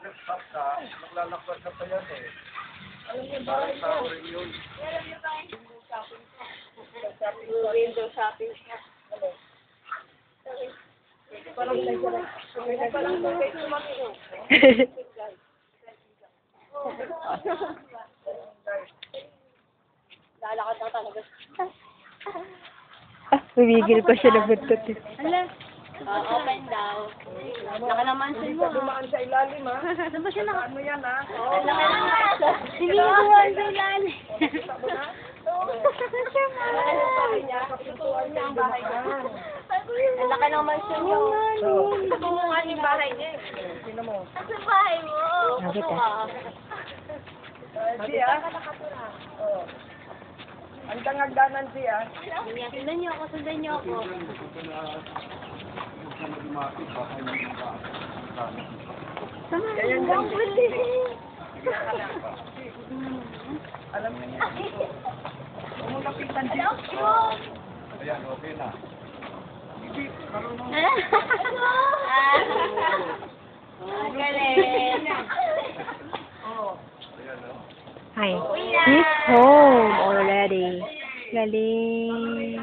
nagsaka, naglalakad na pa yan eh. Alam niyo ba? Tao rin yun. Window shopping. Lalakad na talaga. Pumigil pa siya na buntot. Hala. Open daw. Laka naman siya mo. Dumaan sa ilalim ha. Ano ba siya naka? Ano yan ha? Laka naman. Hindi ko dumaan sa ilalim. Ang laki naman siya mo. Tumungan yung bahay niya. Sino mo? Sa bahay mo. Bakit ah? Siya? Oo. Ang tangagdanan siya. Sundan niyo ako, sundan niyo ako. Ganyan din. Alam mo niya. Umulapitan siya. Ayan, okay na. Galing. Hi. He's home already. Galing.